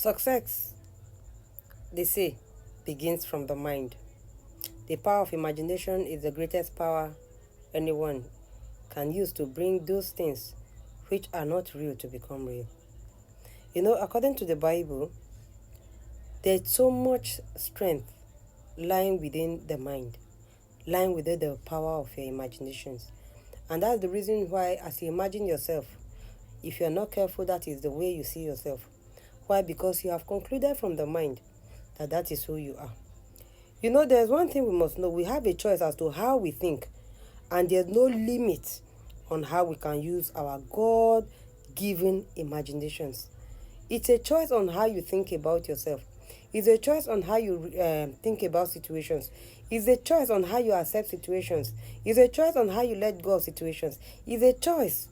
Success, they say, begins from the mind. The power of imagination is the greatest power anyone can use to bring those things which are not real to become real. According to the Bible, there's so much strength lying within the mind, lying within the power of your imaginations. And that's the reason why, as you imagine yourself, if you're not careful, that is the way you see yourself. Why? Because you have concluded from the mind that that is who you are. There's one thing we must know. We have a choice as to how we think, and there's no limit on how we can use our God-given imaginations. It's a choice on how you think about yourself. It's a choice on how you think about situations. It's a choice on how you accept situations. It's a choice on how you let go of situations. It's a choice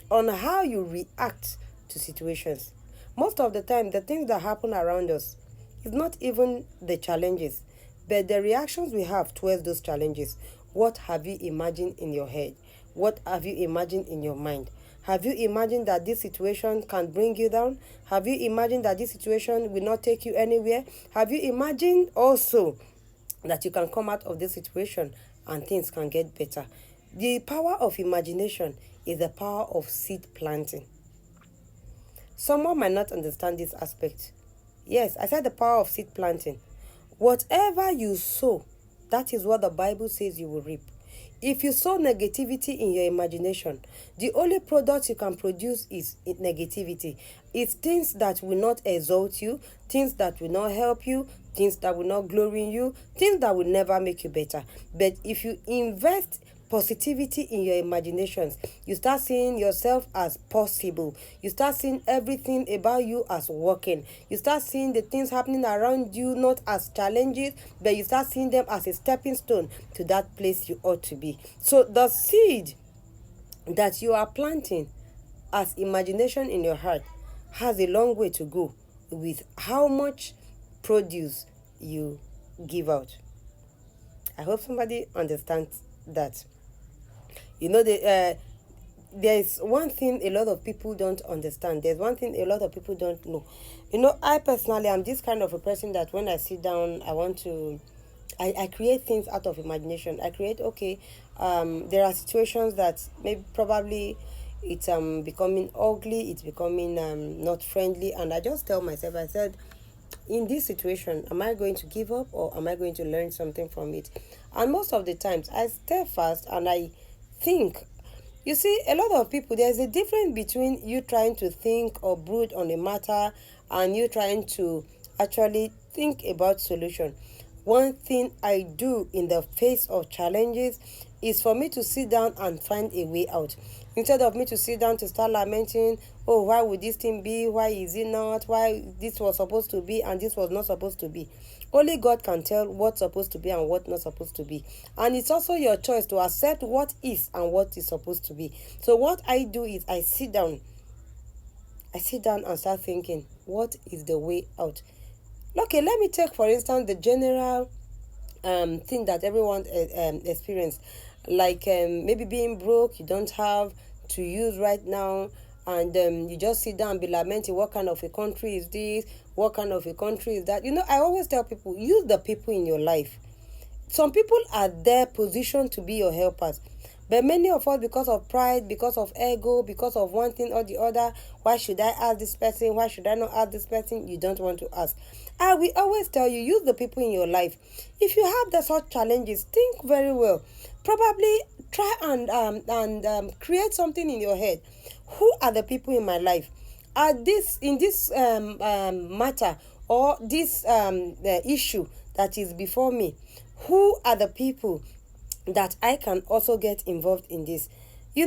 on how you react to situations. Most of the time, the things that happen around us is not even the challenges, but the reactions we have towards those challenges. What have you imagined in your head? What have you imagined in your mind? Have you imagined that this situation can bring you down? Have you imagined that this situation will not take you anywhere? Have you imagined also that you can come out of this situation and things can get better? The power of imagination is the power of seed planting. Someone might not understand this aspect. Yes, I said the power of seed planting. Whatever you sow, that is what the Bible says you will reap. If you sow negativity in your imagination, the only product you can produce is negativity. It's things that will not exalt you, things that will not help you, things that will not glory in you, things that will never make you better. But if you invest positivity in your imaginations, you start seeing yourself as possible. You start seeing everything about you as working. You start seeing the things happening around you not as challenges, but you start seeing them as a stepping stone to that place you ought to be. So the seed that you are planting as imagination in your heart has a long way to go with how much produce you give out. I hope somebody understands that. There's one thing a lot of people don't understand. There's one thing a lot of people don't know. I personally am this kind of a person that when I sit down, I create things out of imagination. I create, there are situations that maybe probably it's becoming ugly, it's becoming not friendly, and I just tell myself, I said, in this situation, am I going to give up or am I going to learn something from it? And most of the times I stay fast and I think. You see, a lot of people, there's a difference between you trying to think or brood on a matter and you trying to actually think about solution. One thing I do in the face of challenges is for me to sit down and find a way out. Instead of me to sit down to start lamenting, oh, why would this thing be? Why is it not? Why this was supposed to be and this was not supposed to be? Only God can tell what's supposed to be and what not supposed to be. And it's also your choice to accept what is and what is supposed to be. So what I do is I sit down and start thinking, what is the way out? Okay, let me take, for instance, the general thing that everyone experience, like maybe being broke, you don't have to use right now, and you just sit down and be lamenting, what kind of a country is this? What kind of a country is that? I always tell people, use the people in your life. Some people are there positioned to be your helpers. But many of us, because of pride, because of ego, because of one thing or the other, why should I ask this person? Why should I not ask this person? You don't want to ask. I will always tell you, use the people in your life. If you have the such challenges, think very well. Probably try and create something in your head. Who are the people in my life? In this matter or this the issue that is before me, who are the people that I can also get involved in this? There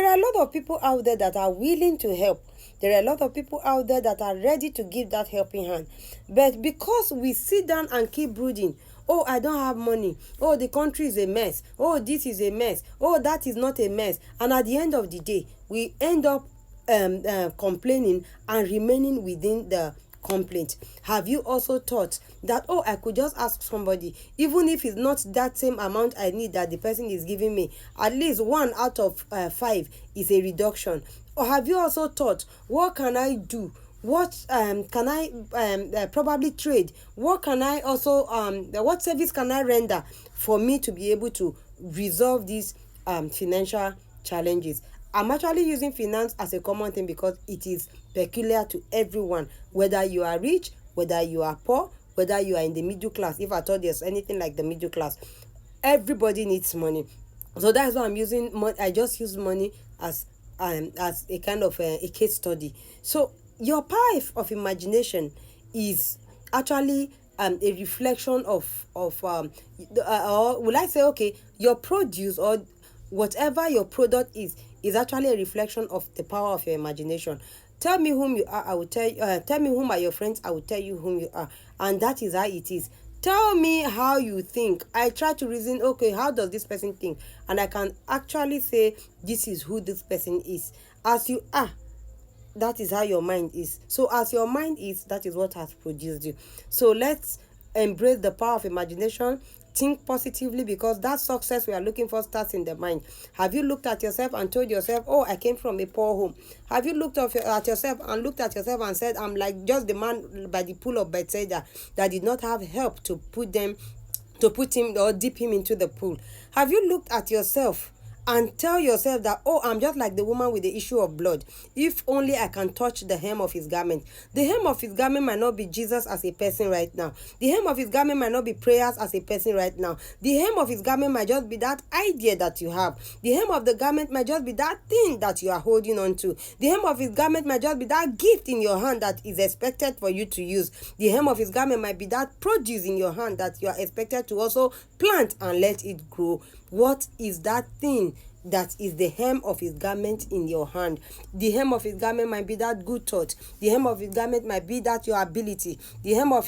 are a lot of people out there that are willing to help. There are a lot of people out there that are ready to give that helping hand. But because we sit down and keep brooding, oh, I don't have money. Oh, the country is a mess. Oh, this is a mess. Oh, that is not a mess. And at the end of the day, we end up complaining and remaining within the complaint. Have you also thought that, oh, I could just ask somebody, even if it's not that same amount I need that the person is giving me, at least 1 out of 5 is a reduction? Or have you also thought, what can I do What can I probably trade? What can I also what service can I render for me to be able to resolve these financial challenges? I'm actually using finance as a common thing because it is peculiar to everyone, whether you are rich, whether you are poor, whether you are in the middle class. If I thought there's anything like the middle class, everybody needs money. So that's why I'm using money. I just use money as a kind of a case study. So your power of imagination is actually a reflection of or will I say, okay, your produce or whatever your product is actually a reflection of the power of your imagination. Tell me whom you are, I will tell you. Tell me whom are your friends, I will tell you whom you are, and that is how it is. Tell me how you think. I try to reason, okay, how does this person think? And I can actually say, this is who this person is. As you are, that is how your mind is. So as your mind is, that is what has produced you. So let's embrace the power of imagination. Think positively, because that success we are looking for starts in the mind. Have you looked at yourself and told yourself, oh, I came from a poor home? Have you looked at yourself and said, I'm like just the man by the pool of Bethesda that did not have help to put him or dip him into the pool? Have you looked at yourself and tell yourself that, oh, I'm just like the woman with the issue of blood? If only I can touch the hem of his garment. The hem of his garment might not be Jesus as a person right now. The hem of his garment might not be prayers as a person right now. The hem of his garment might just be that idea that you have. The hem of the garment might just be that thing that you are holding on to. The hem of his garment might just be that gift in your hand that is expected for you to use. The hem of his garment might be that produce in your hand that you are expected to also plant and let it grow. What is that thing that is the hem of his garment in your hand? The hem of his garment might be that good thought. The hem of his garment might be that your ability. The hem of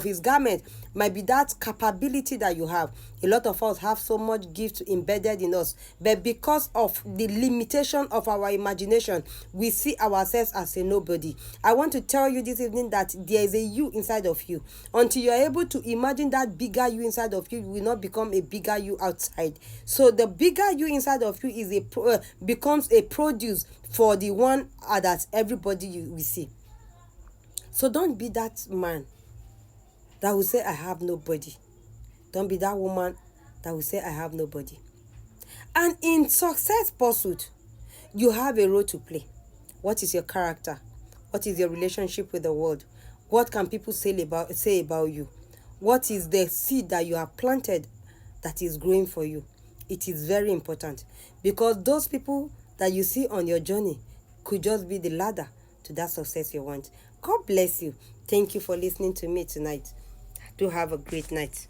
his garment might be that capability that you have. A lot of us have so much gift embedded in us, but because of the limitation of our imagination, we see ourselves as a nobody. I want to tell you this evening that there is a you inside of you. Until you are able to imagine that bigger you inside of you, you will not become a bigger you outside. So the bigger you inside of you is becomes a produce for the one that everybody you will see. So don't be that man that will say, I have nobody. Don't be that woman that will say, I have nobody. And in success pursuit, you have a role to play. What is your character? What is your relationship with the world? What can people say about you? What is the seed that you have planted that is growing for you? It is very important, because those people that you see on your journey could just be the ladder to that success you want. God bless you. Thank you for listening to me tonight. Do have a great night.